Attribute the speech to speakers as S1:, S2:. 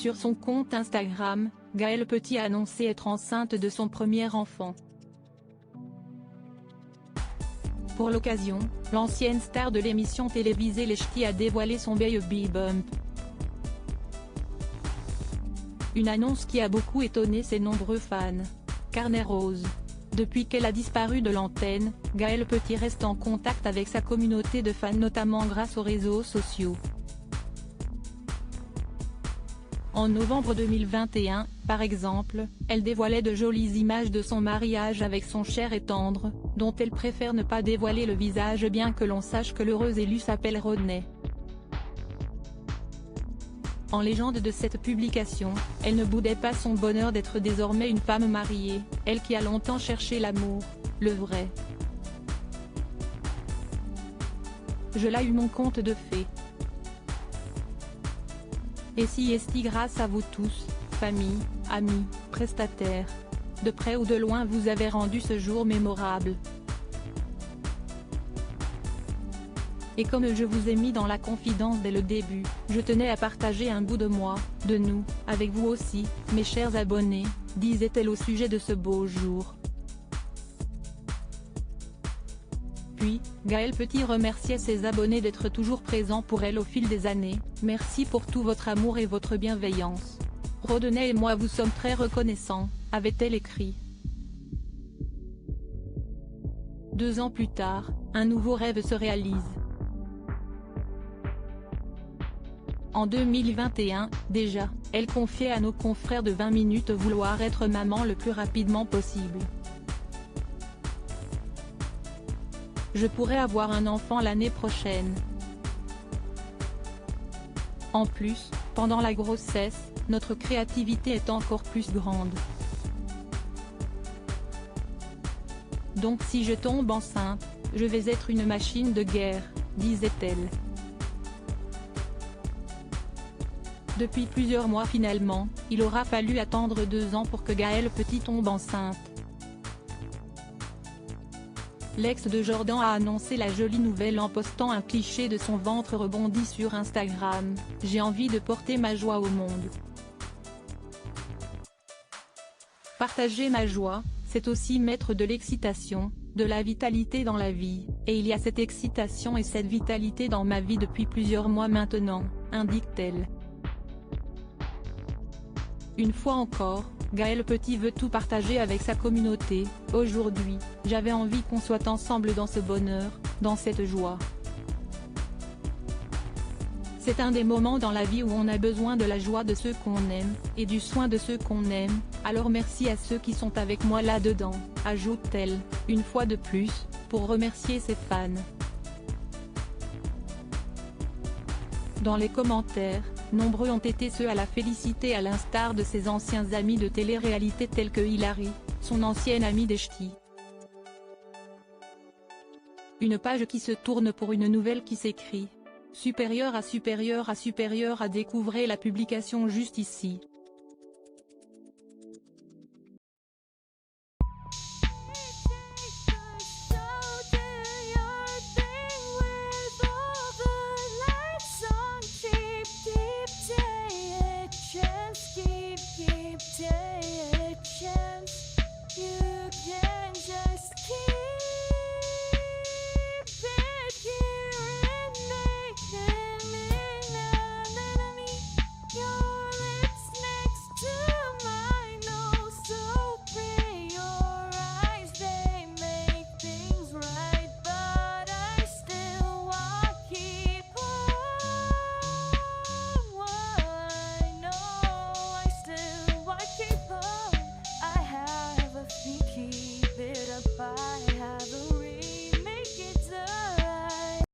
S1: Sur son compte Instagram, Gaëlle Petit a annoncé être enceinte de son premier enfant. Pour l'occasion, l'ancienne star de l'émission télévisée Les Ch'tis a dévoilé son baby bump. Une annonce qui a beaucoup étonné ses nombreux fans. Carnet rose. Depuis qu'elle a disparu de l'antenne, Gaëlle Petit reste en contact avec sa communauté de fans notamment grâce aux réseaux sociaux. En novembre 2021, par exemple, elle dévoilait de jolies images de son mariage avec son cher et tendre, dont elle préfère ne pas dévoiler le visage bien que l'on sache que l'heureux élu s'appelle Rodney. En légende de cette publication, elle ne boudait pas son bonheur d'être désormais une femme mariée, elle qui a longtemps cherché l'amour, le vrai. Je l'ai eu mon conte de fées. Et si esti grâce à vous tous, famille, amis, prestataires. De près ou de loin vous avez rendu ce jour mémorable. Et comme je vous ai mis dans la confidence dès le début, je tenais à partager un bout de moi, de nous, avec vous aussi, mes chers abonnés, disait-elle au sujet de ce beau jour. Puis, Gaëlle Petit remerciait ses abonnés d'être toujours présents pour elle au fil des années. Merci pour tout votre amour et votre bienveillance. Rodney et moi vous sommes très reconnaissants, avait-elle écrit. 2 ans plus tard, un nouveau rêve se réalise. En 2021, déjà, elle confiait à nos confrères de 20 minutes vouloir être maman le plus rapidement possible. Je pourrais avoir un enfant l'année prochaine. En plus, pendant la grossesse, notre créativité est encore plus grande. Donc si je tombe enceinte, je vais être une machine de guerre, disait-elle. Depuis plusieurs mois finalement, il aura fallu attendre 2 ans pour que Gaëlle Petit tombe enceinte. L'ex de Jordan a annoncé la jolie nouvelle en postant un cliché de son ventre rebondi sur Instagram. J'ai envie de porter ma joie au monde. Partager ma joie, c'est aussi mettre de l'excitation, de la vitalité dans la vie, et il y a cette excitation et cette vitalité dans ma vie depuis plusieurs mois maintenant, indique-t-elle. Une fois encore, Gaëlle Petit veut tout partager avec sa communauté. Aujourd'hui, j'avais envie qu'on soit ensemble dans ce bonheur, dans cette joie. C'est un des moments dans la vie où on a besoin de la joie de ceux qu'on aime, et du soin de ceux qu'on aime, alors merci à ceux qui sont avec moi là-dedans, ajoute-t-elle, une fois de plus, pour remercier ses fans. Dans les commentaires, nombreux ont été ceux à la féliciter à l'instar de ses anciens amis de télé-réalité tels que Hilary, son ancienne amie des Ch'tis. Une page qui se tourne pour une nouvelle qui s'écrit. Supérieur à supérieur à supérieur à découvrir la publication juste ici.